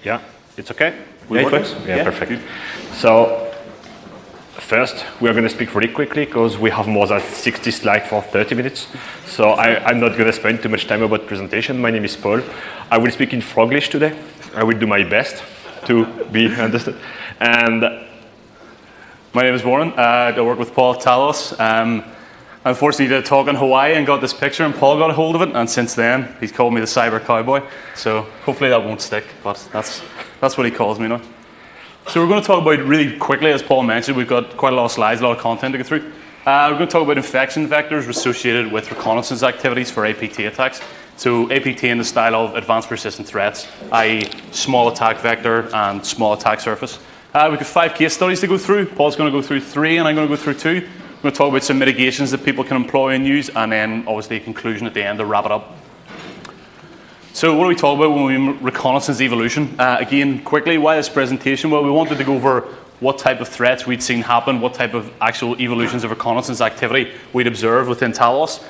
Yeah, it's okay? Yeah, it works. Yeah, perfect. Good. So first, we're going to speak really quickly because we have more than 60 slides for 30 minutes. So I'm not going to spend too much time about presentation. My name is Paul. I will speak in Froglish today. I will do my best to be understood. And my name is Warren. I work with Paul at Talos. Unfortunately, did a talk in Hawaii and got this picture, and Paul got a hold of it, and since then, he's called me the cyber cowboy. So hopefully that won't stick, but that's what he calls me now. So we're going to talk about really quickly, as Paul mentioned, we've got quite a lot of slides, a lot of content to get through. We're going to talk about infection vectors associated with reconnaissance activities for APT attacks. So APT in the style of advanced persistent threats, i.e. small attack vector and small attack surface. We've got 5 case studies to go through. Paul's going to go through 3 and I'm going to go through 2. We're going to talk about some mitigations that people can employ and use, and then obviously a conclusion at the end to wrap it up. So what do we talk about when we reconnaissance evolution? Again, quickly, why this presentation? Well, we wanted to go over what type of threats we'd seen happen, what type of actual evolutions of reconnaissance activity we'd observe within Talos.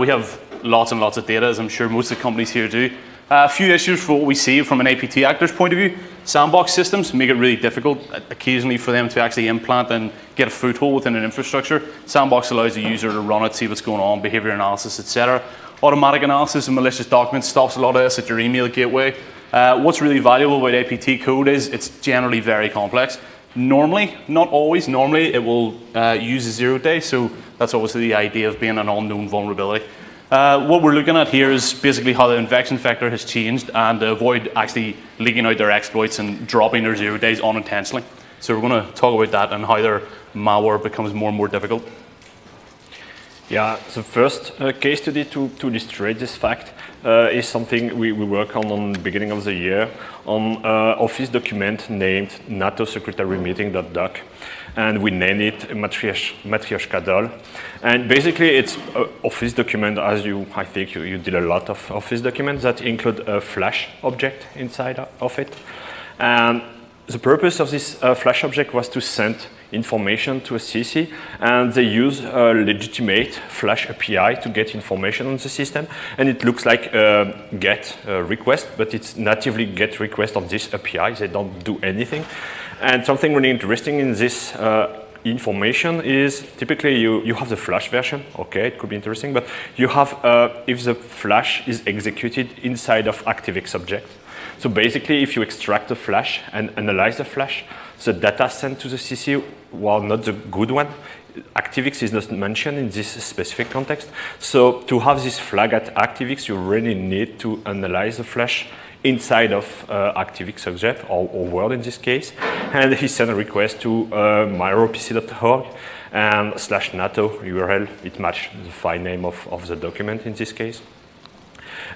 We have lots and lots of data, as I'm sure most of the companies here do. A few issues for what we see from an APT actor's point of view. Sandbox systems make it really difficult occasionally for them to actually implant and get a foothold within an infrastructure. Sandbox allows the user to run it, see what's going on, behavior analysis, etc. Automatic analysis of malicious documents stops a lot of this at your email gateway. What's really valuable about APT code is it's generally very complex. Normally, not always, normally it will use a 0-day, so that's obviously the idea of being an unknown vulnerability. What we're looking at here is basically how the infection vector has changed and to avoid actually leaking out their exploits and dropping their 0 days unintentionally. So we're going to talk about that and how their malware becomes more and more difficult. Yeah, the first case study to illustrate this fact is something we work on the beginning of the year on Office document named NATO Secretary Meeting.doc. And we named it Matryoshka. And basically, it's an Office document, as I think you did a lot of Office documents that include a Flash object inside of it. And the purpose of this Flash object was to send information to a CC, and they use a legitimate Flash API to get information on the system. And it looks like a GET request, but it's natively GET request on this API. They don't do anything. And something really interesting in this information is typically you have the Flash version. Okay, it could be interesting, but you have if the Flash is executed inside of ActiveX object. So basically, if you extract the Flash and analyze the Flash, the data sent to the CC, while not the good one, ActiveX is not mentioned in this specific context. So to have this flag at ActiveX, you really need to analyze the Flash inside of ActiveX object, or Word in this case. And he sent a request to myropc.org and /NATO URL. It matched the file name of the document in this case.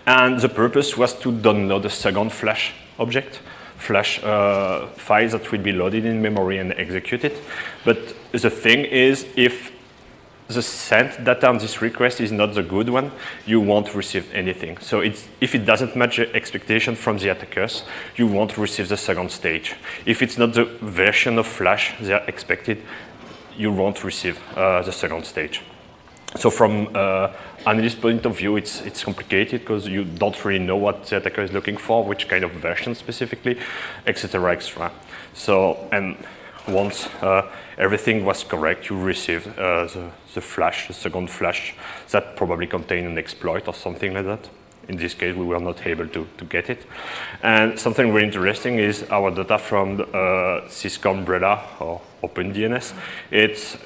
And the purpose was to download a second Flash object, Flash files that will be loaded in memory and executed. But the thing is, if the sent data on this request is not the good one, you won't receive anything. So if it doesn't match the expectation from the attackers, you won't receive the second stage. If it's not the version of Flash they are expected, you won't receive the second stage. So from analyst point of view, it's complicated because you don't really know what the attacker is looking for, which kind of version specifically, etc., etc. So, and once everything was correct, you receive the Flash, the second Flash, that probably contained an exploit or something like that. In this case, we were not able to get it. And something really interesting is our data from the Cisco umbrella or OpenDNS. It's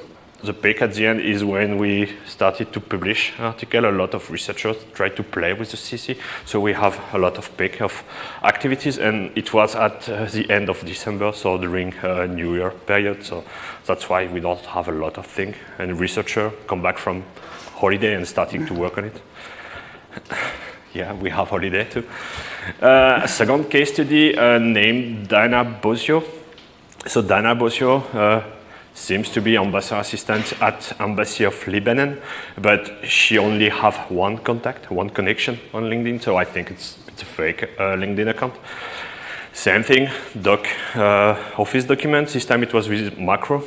the peak at the end is when we started to publish article. A lot of researchers tried to play with the CC. So we have a lot of peak of activities, and it was at the end of December, so during New Year period. So that's why we don't have a lot of things. And researchers come back from holiday and starting to work on it. Yeah, we have holiday too. A second case study named Dana Bosio. So Dana Bosio seems to be ambassador assistant at Embassy of Lebanon, but she only have one contact, one connection on LinkedIn, so I think it's a fake LinkedIn account. Same thing, Office documents. This time it was with macro,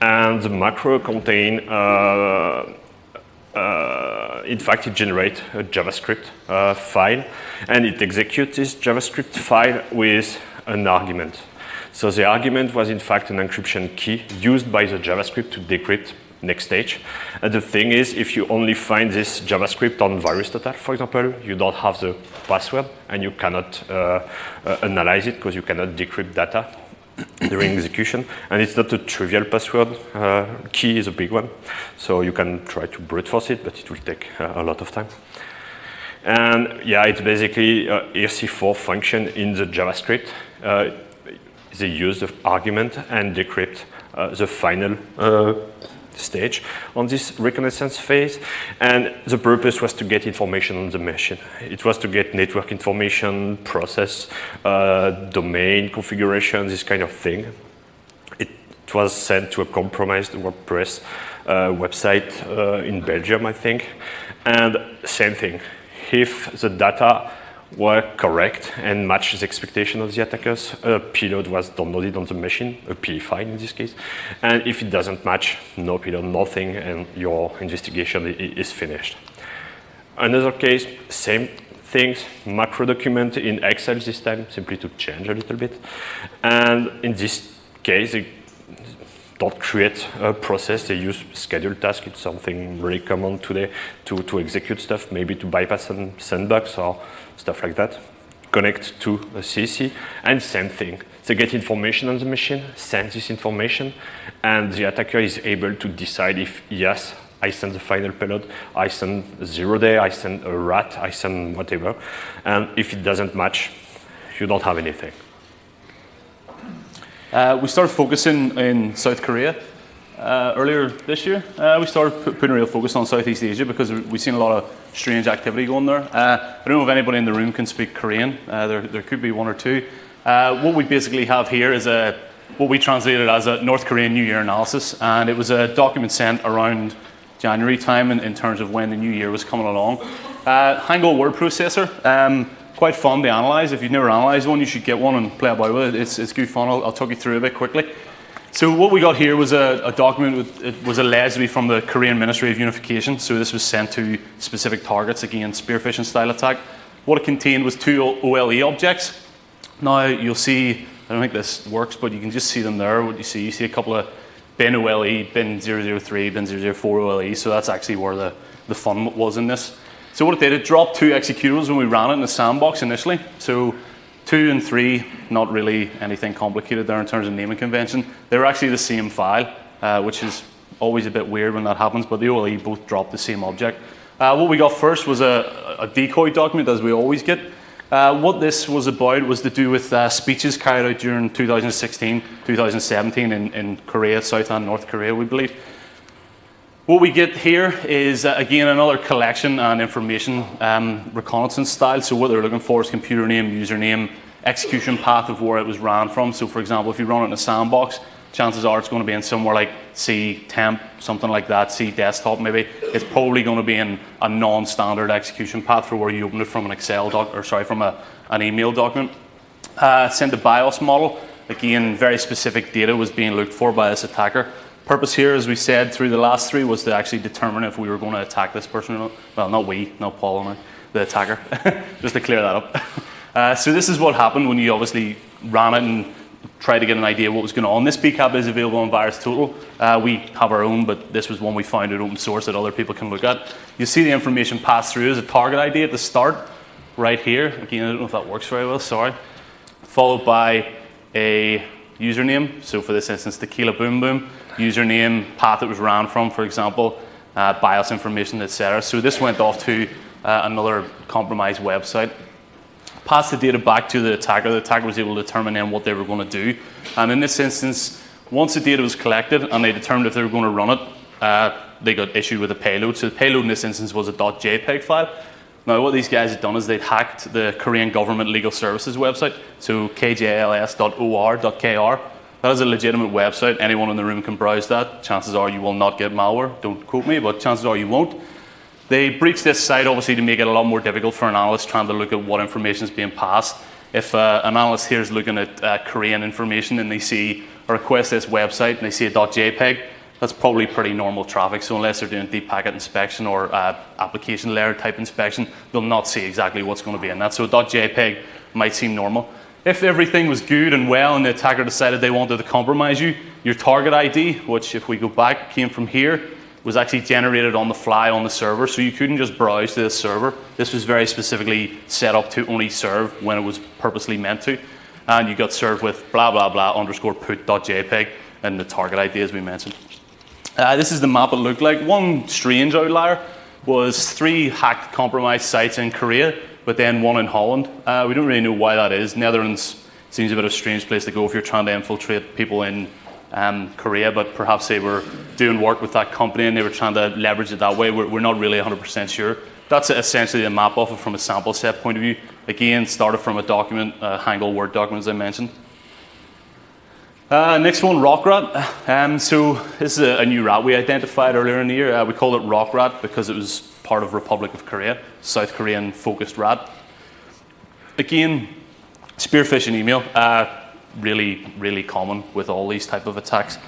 and the macro contain in fact, it generates a JavaScript file, and it executes this JavaScript file with an argument. So the argument was, in fact, an encryption key used by the JavaScript to decrypt next stage. And the thing is, if you only find this JavaScript on virus.data, for example, you don't have the password, and you cannot analyze it because you cannot decrypt data during execution. And it's not a trivial password. Key is a big one. So you can try to brute force it, but it will take a lot of time. And yeah, it's basically a ERC4 function in the JavaScript. They use the argument and decrypt the final stage on this reconnaissance phase. And the purpose was to get information on the machine. It was to get network information, process, domain configuration, this kind of thing. It was sent to a compromised WordPress website in Belgium, I think. And same thing. If the data were correct and matched the expectation of the attackers, a payload was downloaded on the machine, a PE file in this case. And if it doesn't match, no payload, nothing, and your investigation is finished. Another case, same things, macro document in Excel this time, simply to change a little bit. And in this case, they don't create a process, they use scheduled task. It's something really common today to execute stuff, maybe to bypass some sandbox or stuff like that. Connect to a CC, and same thing. They get information on the machine, send this information, and the attacker is able to decide if, yes, I send the final payload, I send 0 day, I send a rat, I send whatever. And if it doesn't match, you don't have anything. We started focusing in South Korea earlier this year. We started putting a real focus on Southeast Asia because we've seen a lot of strange activity going there. I don't know if anybody in the room can speak Korean. There could be one or two. What we basically have here is what we translated as a North Korean New Year analysis, and it was a document sent around January time in terms of when the new year was coming along. Hangul word processor. Quite fun to analyze. If you've never analyzed one, you should get one and play about with it. It's good fun. I'll talk you through a bit quickly. So what we got here was a document. It was alleged to be from the Korean Ministry of Unification. So this was sent to specific targets, again, spearfishing style attack. What it contained was 2 OLE objects. Now you'll see, I don't think this works, but you can just see them there. What you see a couple of bin OLE, bin 003, bin 004 OLE. So that's actually where the fun was in this. So what it did, it dropped 2 executables when we ran it in the sandbox initially. So 2 and 3, not really anything complicated there in terms of naming convention. They were actually the same file, which is always a bit weird when that happens, but the OLE both dropped the same object. What we got first was a decoy document, as we always get. What this was about was to do with speeches carried out during 2016, 2017 in Korea, South and North Korea, we believe. What we get here is, again, another collection and information reconnaissance style. So what they're looking for is computer name, username, execution path of where it was ran from. So for example, if you run it in a sandbox, chances are it's going to be in somewhere like C temp, something like that, C desktop maybe. It's probably going to be in a non-standard execution path for where you open it from an Excel doc, or sorry, from an email document. Send a BIOS model. Again, very specific data was being looked for by this attacker. Purpose here, as we said through the last 3, was to actually determine if we were going to attack this person or not. Well, not we, not Paul and I, the attacker, just to clear that up. So this is what happened when you obviously ran it and tried to get an idea of what was going on. This BCAP is available on VirusTotal. We have our own, but this was one we found at open source that other people can look at. You see the information pass through as a target ID at the start, right here. Again, I don't know if that works very well, sorry. Followed by a username. So for this instance, Tequila Boom Boom. Username, path it was ran from, for example, BIOS information, etc. So this went off to another compromised website. Passed the data back to the attacker. The attacker was able to determine then what they were going to do. And in this instance, once the data was collected and they determined if they were going to run it, they got issued with a payload. So the payload in this instance was a .jpeg file. Now what these guys had done is they'd hacked the Korean government legal services website, so kjls.or.kr. That is a legitimate website. Anyone in the room can browse that. Chances are you will not get malware. Don't quote me, but chances are you won't. They breached this site obviously to make it a lot more difficult for an analyst trying to look at what information is being passed. If an analyst here is looking at Korean information and they see a request to this website and they see a .jpeg, That's probably pretty normal traffic, so unless they're doing deep packet inspection or application layer type inspection, they'll not see exactly what's going to be in that. So .jpeg might seem normal. If everything was good and well and the attacker decided they wanted to compromise you, your target ID, which if we go back came from here, was actually generated on the fly on the server, so you couldn't just browse to this server. This was very specifically set up to only serve when it was purposely meant to, and you got served with blah blah blah underscore put.jpg and the target ID as we mentioned. This is the map it looked like. One strange outlier was 3 hacked compromised sites in Korea, but then 1 in Holland. We don't really know why that is. Netherlands seems a bit of a strange place to go if you're trying to infiltrate people in Korea, but perhaps they were doing work with that company and they were trying to leverage it that way. We're not really 100% sure. That's essentially a map of it from a sample set point of view. Again, started from a document, a Hangul Word document as I mentioned. Next one, Rockrat. So this is a new rat we identified earlier in the year. We called it Rockrat because it was part of Republic of Korea, South Korean focused rat. Again, spearfishing email. Really common with all these type of attacks.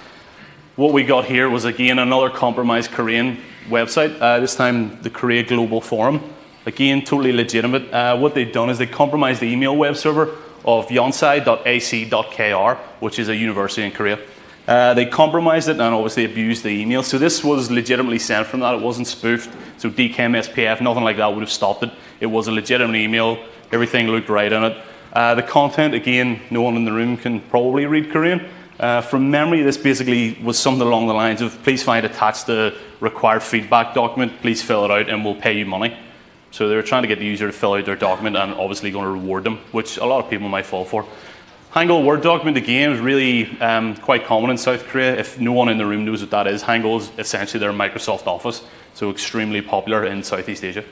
What we got here was again another compromised Korean website, this time the Korea Global Forum. Again, totally legitimate. What they've done is they compromised the email web server of yonsei.ac.kr, which is a university in Korea. They compromised it and obviously abused the email. So this was legitimately sent from that. It wasn't spoofed. So DKIM, SPF, nothing like that would have stopped it. It was a legitimate email. Everything looked right in it. The content, again, no one in the room can probably read Korean. From memory, this basically was something along the lines of, please find attached the required feedback document, please fill it out and we'll pay you money. So they were trying to get the user to fill out their document and obviously going to reward them, which a lot of people might fall for. Hangul Word document, again, is really quite common in South Korea. If no one in the room knows what that is, Hangul is essentially their Microsoft Office, so extremely popular in Southeast Asia.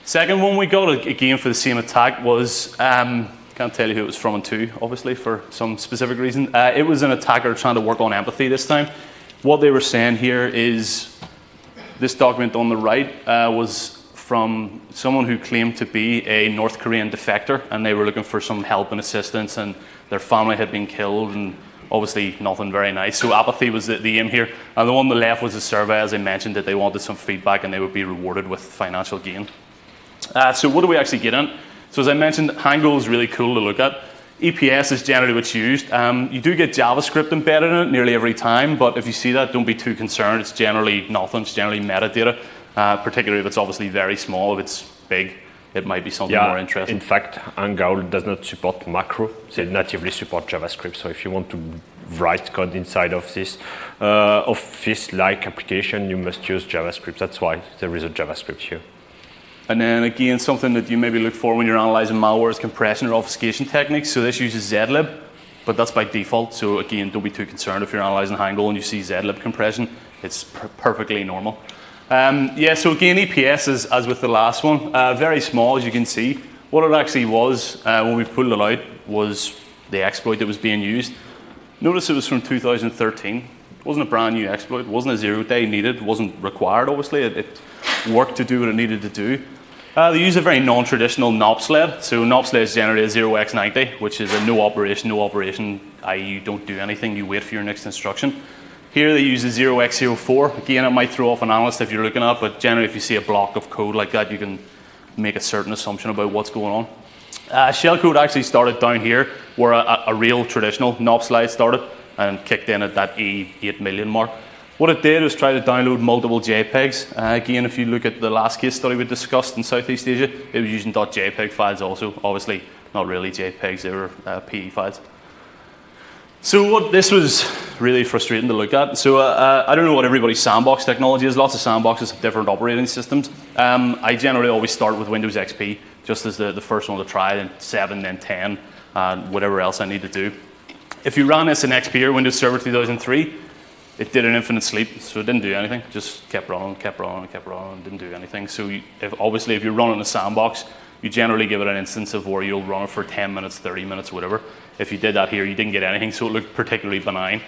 Second one we got, again for the same attack, was, can't tell you who it was from and to, obviously, for some specific reason. It was an attacker trying to work on empathy this time. What they were saying here is, this document on the right was from someone who claimed to be a North Korean defector, and they were looking for some help and assistance, and their family had been killed, and obviously nothing very nice. So apathy was the aim here. And the one on the left was a survey, as I mentioned, that they wanted some feedback and they would be rewarded with financial gain. So what do we actually get in? So as I mentioned, Hangul is really cool to look at. EPS is generally what's used. You do get JavaScript embedded in it nearly every time, but if you see that, don't be too concerned. It's generally nothing. It's generally metadata, particularly if it's obviously very small. If it's big, it might be something more interesting. In fact, Hangul does not support macro. They natively support JavaScript. So if you want to write code inside of this Office-like application, you must use JavaScript. That's why there is a JavaScript here. And then again, something that you maybe look for when you're analyzing malware is compression or obfuscation techniques. So this uses zlib, but that's by default. So again, don't be too concerned if you're analyzing Hangul and you see zlib compression. It's perfectly normal. So again, EPS is, as with the last one, very small as you can see. What it actually was when we pulled it out was the exploit that was being used. Notice it was from 2013. It wasn't a brand new exploit. It wasn't a 0-day needed. It wasn't required, obviously. It worked to do what it needed to do. They use a very non-traditional NOP sled. So NOP sled is generally a 0x90, which is a no operation, i.e. you don't do anything, you wait for your next instruction. Here they use a 0x04. Again, it might throw off an analyst if you're looking at it, but generally if you see a block of code like that, you can make a certain assumption about what's going on. Shellcode actually started down here, where a real traditional NOP slide started, and kicked in at that E8 million mark. What it did was try to download multiple JPEGs. Again, if you look at the last case study we discussed in Southeast Asia, it was using .jpeg files also. Obviously, not really JPEGs, they were PE files. So this was really frustrating to look at. So I don't know what everybody's sandbox technology is. Lots of sandboxes have different operating systems. I generally always start with Windows XP, just as the first one to try, then 7, then 10, and whatever else I need to do. If you ran this in XP or Windows Server 2003, it did an infinite sleep, so it didn't do anything. Just kept running, didn't do anything. So obviously, if you're running a sandbox, you generally give it an instance of where you'll run it for 10 minutes, 30 minutes, whatever. If you did that here, you didn't get anything, so it looked particularly benign.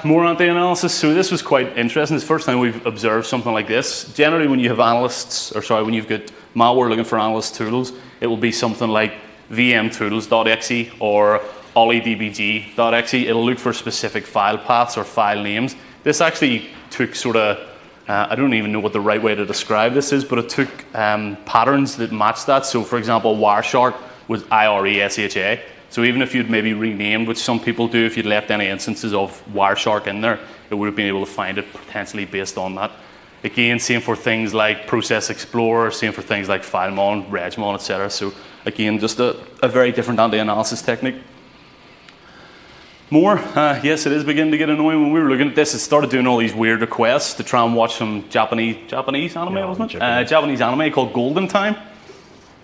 More anti-analysis. So this was quite interesting. It's the first time we've observed something like this. Generally, when you have when you've got malware looking for analyst tools, it will be something like vmtools.exe or olliedbg.exe, it'll look for specific file paths or file names. This actually took sort of, I don't even know what the right way to describe this is, but it took patterns that matched that. So for example, Wireshark was IRESHA. So even if you'd maybe renamed, which some people do, if you'd left any instances of Wireshark in there, it would have been able to find it potentially based on that. Again, same for things like Process Explorer, same for things like FileMon, RegMon, etc. So again, just a very different anti-analysis technique. More, yes, it is beginning to get annoying. When we were looking at this, it started doing all these weird requests to try and watch some Japanese anime, wasn't it? Japanese anime called Golden Time.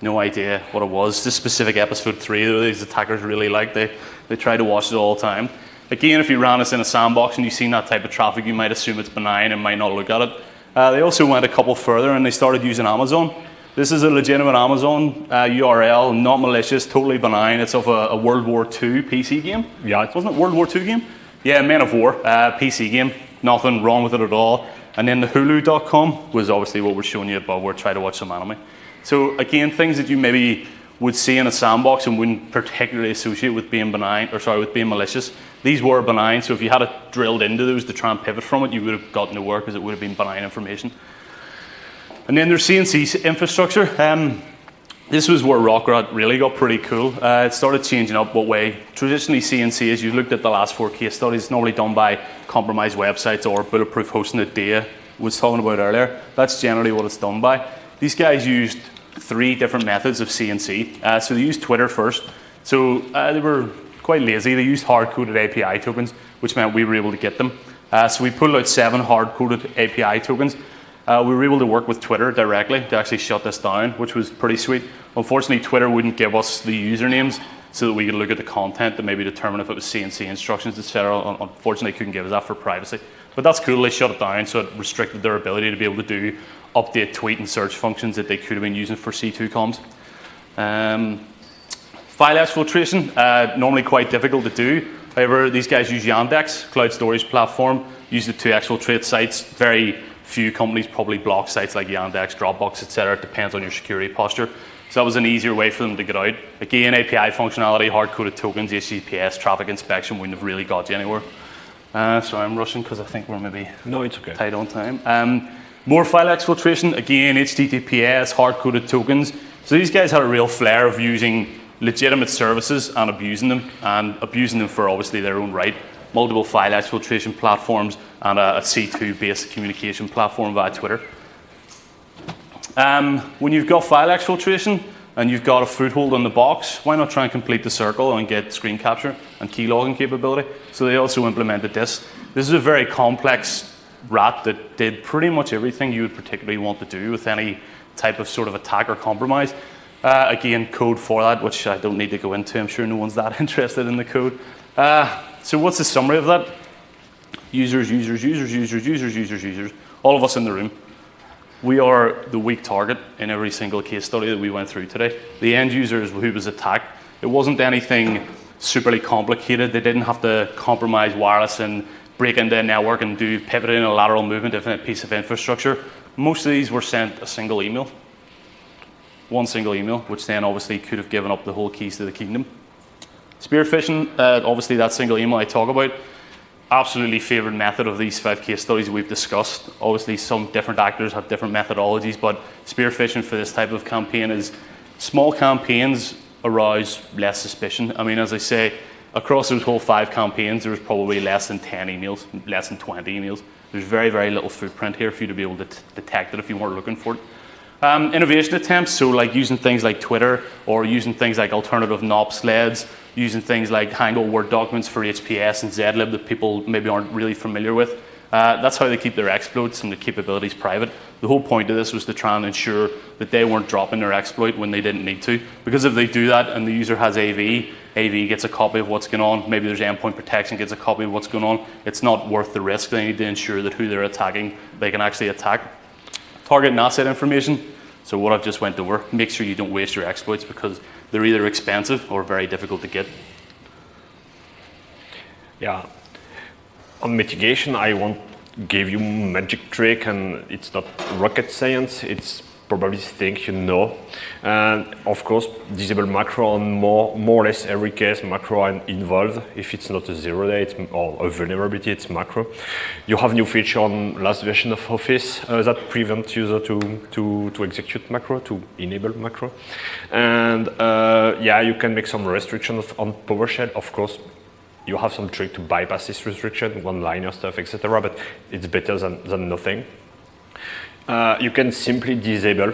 No idea what it was. This specific episode 3 that these attackers really liked. They try to watch it all the time. Again, if you ran this in a sandbox and you've seen that type of traffic, you might assume it's benign and might not look at it. They also went a couple further and they started using Amazon. This is a legitimate Amazon URL, not malicious, totally benign. It's of a World War II PC game. Yeah. Wasn't it World War II game? Yeah, Men of War, PC game. Nothing wrong with it at all. And then the Hulu.com was obviously what we're showing you above, where try to watch some anime. So again, things that you maybe would see in a sandbox and wouldn't particularly associate with being benign, or sorry, with being malicious. These were benign, so if you had it drilled into those to try and pivot from it, you would have got nowhere because it would have been benign information. And then there's CNC infrastructure. This was where Rockrot really got pretty cool. It started changing up what way traditionally CNC is. You looked at the last 4 case studies, it's normally done by compromised websites or bulletproof hosting that Dia was talking about earlier. That's generally what it's done by. These guys used 3 different methods of CNC. So they used Twitter first. So they were quite lazy. They used hard-coded API tokens, which meant we were able to get them. So we pulled out 7 hard-coded API tokens. We were able to work with Twitter directly to actually shut this down, which was pretty sweet. Unfortunately, Twitter wouldn't give us the usernames so that we could look at the content and maybe determine if it was CNC instructions, etc. Unfortunately, they couldn't give us that for privacy. But that's cool. They shut it down, so it restricted their ability to be able to do update, tweet, and search functions that they could have been using for C2 comms. File exfiltration, normally quite difficult to do. However, these guys use Yandex, cloud storage platform, use it to exfiltrate sites. Very few companies probably block sites like Yandex, Dropbox, etc. It depends on your security posture. So that was an easier way for them to get out. Again, API functionality, hard-coded tokens, HTTPS, traffic inspection wouldn't have really got you anywhere. Sorry, I'm rushing because I think we're maybe it's okay. tight on time. More file exfiltration, again, HTTPS, hard-coded tokens. So these guys had a real flair of using legitimate services and abusing them for obviously their own right. Multiple file exfiltration platforms and a C2-based communication platform via Twitter. When you've got file exfiltration and you've got a foothold on the box, why not try and complete the circle and get screen capture and key logging capability? So they also implemented this. This is a very complex rat that did pretty much everything you would particularly want to do with any type of sort of attack or compromise. Again, code for that, which I don't need to go into. I'm sure no one's that interested in the code. So what's the summary of that? Users. All of us in the room. We are the weak target in every single case study that we went through today. The end user is who was attacked. It wasn't anything superly complicated. They didn't have to compromise wireless and break into a network and do pivoting and lateral movement of a piece of infrastructure. Most of these were sent a single email. One single email, which then obviously could have given up the whole keys to the kingdom. Spearfishing, obviously that single email I talk about, absolutely favorite method of these 5 case studies we've discussed. Obviously some different actors have different methodologies, but spearfishing for this type of campaign is small campaigns arouse less suspicion. I mean, as I say, across those whole 5 campaigns, there was probably less than 10 emails, less than 20 emails. There's very, very little footprint here for you to be able to detect it if you weren't looking for it. Innovation attempts, so like using things like Twitter or using things like alternative NOP sleds, using things like Hangul Word documents for HPS and zlib that people maybe aren't really familiar with. That's how they keep their exploits and the capabilities private. The whole point of this was to try and ensure that they weren't dropping their exploit when they didn't need to. Because if they do that and the user has AV gets a copy of what's going on, maybe there's endpoint protection gets a copy of what's going on, it's not worth the risk. They need to ensure that who they're attacking, they can actually attack. Target and asset information. So what I've just went over, make sure you don't waste your exploits because they're either expensive or very difficult to get. Yeah. On mitigation, I won't give you magic trick, and it's not rocket science. It's probably think you know. And of course, disable macro on more or less every case, macro are involved. If it's not a 0-day or a vulnerability, it's macro. You have new feature on last version of Office that prevent user to execute macro, to enable macro. And yeah, you can make some restrictions on PowerShell. Of course, you have some trick to bypass this restriction, one-liner stuff, etc. But it's better than nothing. You can simply disable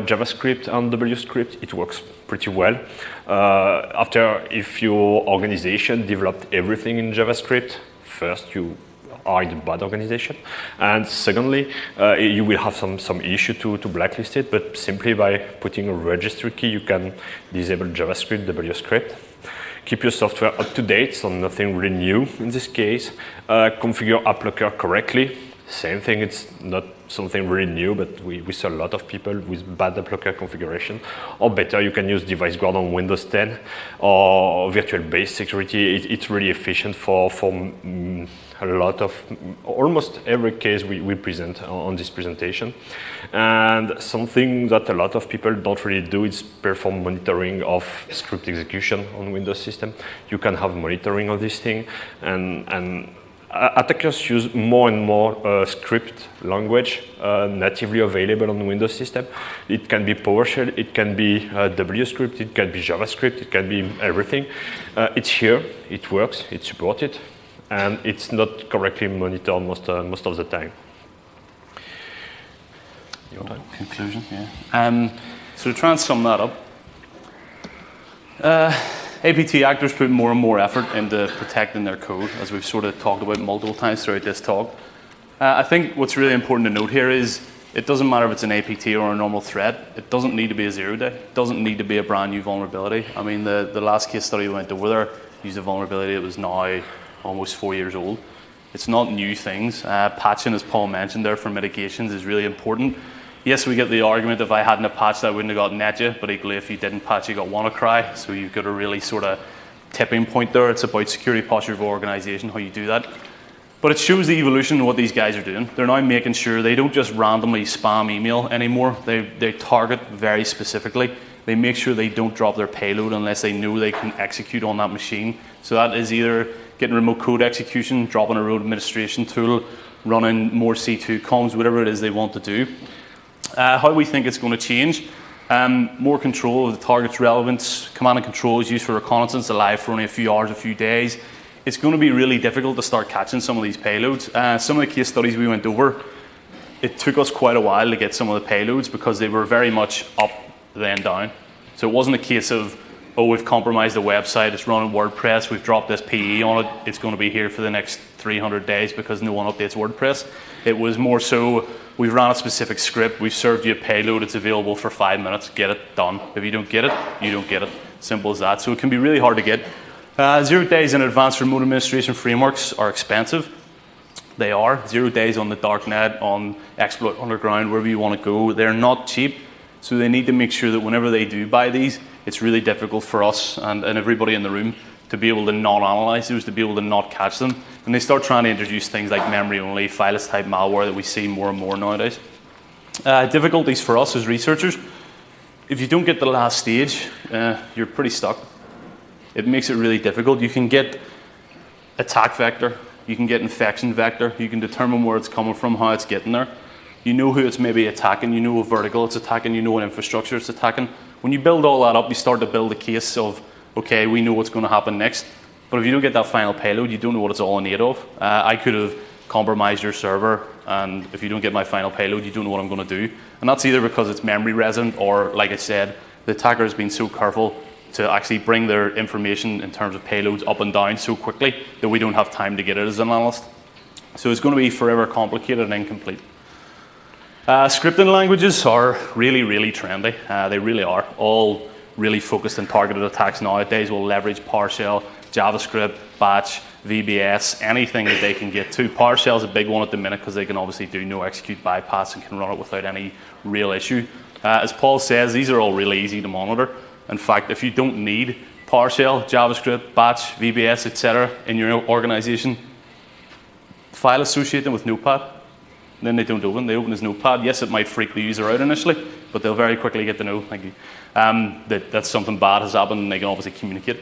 JavaScript and WScript. It works pretty well. After, if your organization developed everything in JavaScript, first you are in a bad organization, and secondly, you will have some issue to blacklist it. But simply by putting a registry key, you can disable JavaScript, WScript. Keep your software up to date, so nothing really new in this case. Configure app locker correctly. Same thing, it's not something really new, but we saw a lot of people with bad app locker configuration. Or better, you can use device guard on Windows 10 or virtual-based security. It's really efficient for a lot of, almost every case we present on this presentation. And something that a lot of people don't really do is perform monitoring of script execution on Windows system. You can have monitoring of this thing, and attackers use more and more script language natively available on the Windows system. It can be PowerShell, it can be WScript, it can be JavaScript, it can be everything. It's here, it works, it's supported, and it's not correctly monitored most of the time. You want a conclusion? Yeah. So to try and sum that up, APT actors put more and more effort into protecting their code, as we've sort of talked about multiple times throughout this talk. I think what's really important to note here is it doesn't matter if it's an APT or a normal threat. It doesn't need to be a 0-day. It doesn't need to be a brand new vulnerability. I mean, the last case study we went over there used a vulnerability that was now almost 4 years old. It's not new things. Patching, as Paul mentioned there, for mitigations is really important. Yes, we get the argument if I hadn't have patched, I wouldn't have gotten at you, but equally if you didn't patch, you got WannaCry. So you've got a really sort of tipping point there. It's about security posture of organization, how you do that. But it shows the evolution of what these guys are doing. They're now making sure they don't just randomly spam email anymore. They target very specifically. They make sure they don't drop their payload unless they know they can execute on that machine. So that is either getting remote code execution, dropping a road administration tool, running more C2 comms, whatever it is they want to do. How we think it's going to change. More control of the target's relevance. Command and control is used for reconnaissance, alive for only a few hours, a few days. It's going to be really difficult to start catching some of these payloads. Some of the case studies we went over, it took us quite a while to get some of the payloads because they were very much up, then down. So it wasn't a case of, oh, we've compromised the website, it's running WordPress, we've dropped this PE on it, it's going to be here for the next 300 days because no one updates WordPress. It was more so, we've run a specific script, we've served you a payload, it's available for 5 minutes, get it, done. If you don't get it, you don't get it. Simple as that. So it can be really hard to get. 0 days in advanced remote administration frameworks are expensive. They are. 0 days on the darknet, on Exploit Underground, wherever you want to go. They're not cheap. So they need to make sure that whenever they do buy these, it's really difficult for us and everybody in the room to be able to not analyze those, to be able to not catch them. And they start trying to introduce things like memory-only, fileless type malware that we see more and more nowadays. Difficulties for us as researchers. If you don't get the last stage, you're pretty stuck. It makes it really difficult. You can get attack vector, you can get infection vector, you can determine where it's coming from, how it's getting there. You know who it's maybe attacking, you know what vertical it's attacking, you know what infrastructure it's attacking. When you build all that up, you start to build a case of, okay, we know what's going to happen next. But if you don't get that final payload, you don't know what it's all in aid of. I could have compromised your server, and if you don't get my final payload, you don't know what I'm going to do. And that's either because it's memory resident, or like I said, the attacker has been so careful to actually bring their information in terms of payloads up and down so quickly that we don't have time to get it as an analyst. So it's going to be forever complicated and incomplete. Scripting languages are really, really trendy. They really are. All really focused on targeted attacks nowadays will leverage PowerShell, JavaScript, Batch, VBS, anything that they can get to. PowerShell is a big one at the minute because they can obviously do no execute bypass and can run it without any real issue. As Paul says, these are all really easy to monitor. In fact, if you don't need PowerShell, JavaScript, Batch, VBS, etc. in your organization, file associate them with Notepad. then they don't open. They open as Notepad. Yes, it might freak the user out initially, but they'll very quickly get to know, thank you, that something bad has happened, and they can obviously communicate.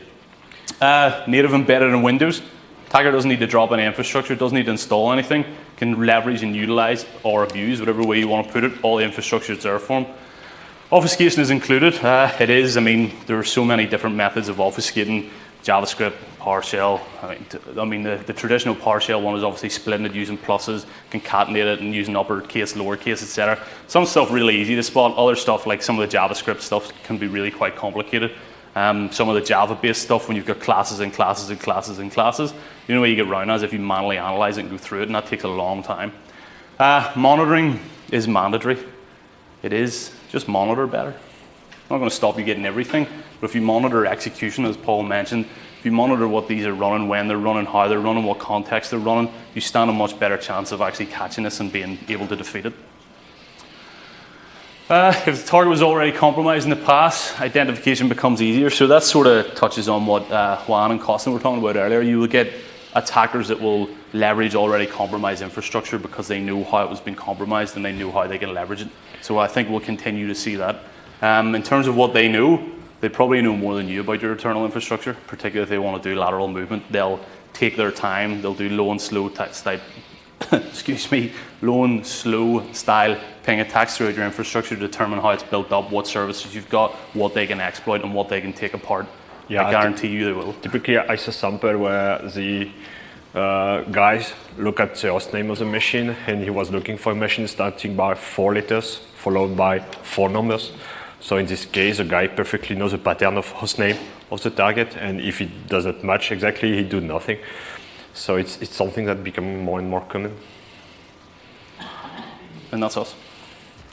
Native embedded in Windows. Attacker doesn't need to drop any infrastructure, doesn't need to install anything, can leverage and utilize or abuse, whatever way you want to put it, all the infrastructure that's there for them. Obfuscation is included. It is, I mean, there are so many different methods of obfuscating JavaScript, PowerShell. I mean the traditional PowerShell one is obviously splitting it using pluses, concatenate it and using uppercase, lowercase, etc. Some stuff really easy to spot. Other stuff, like some of the JavaScript stuff, can be really quite complicated. Some of the Java-based stuff, when you've got classes and classes and classes and classes, the only way you get around that is if you manually analyze it and go through it, and that takes a long time. Monitoring is mandatory. It is. Just monitor better. I'm not going to stop you getting everything, but if you monitor execution, as Paul mentioned, if you monitor what these are running, when they're running, how they're running, what context they're running, you stand a much better chance of actually catching this and being able to defeat it. If the target was already compromised in the past, identification becomes easier. So that sort of touches on what Juan and Costin were talking about earlier. You will get attackers that will leverage already compromised infrastructure because they know how it was being compromised and they know how they can leverage it. So I think we'll continue to see that. In terms of what they know, they probably know more than you about your internal infrastructure, particularly if they want to do lateral movement. They'll take their time, they'll do low and slow style style ping attacks throughout your infrastructure to determine how it's built up, what services you've got, what they can exploit and what they can take apart. Yeah, I guarantee you they will. Typically I saw sample where the guys look at the host name of the machine, and he was looking for a machine starting by 4 letters followed by 4 numbers. So in this case, the guy perfectly knows the pattern of host name of the target, and if it doesn't match exactly, he do nothing. So it's something that becoming more and more common. And that's us.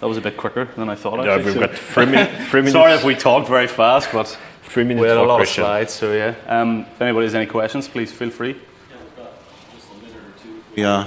That was a bit quicker than I thought. Yeah, we've got 3 minutes. Sorry if we talked very fast, but 3 minutes we had a lot question. of slides. So yeah, if anybody has any questions, please feel free. Yeah,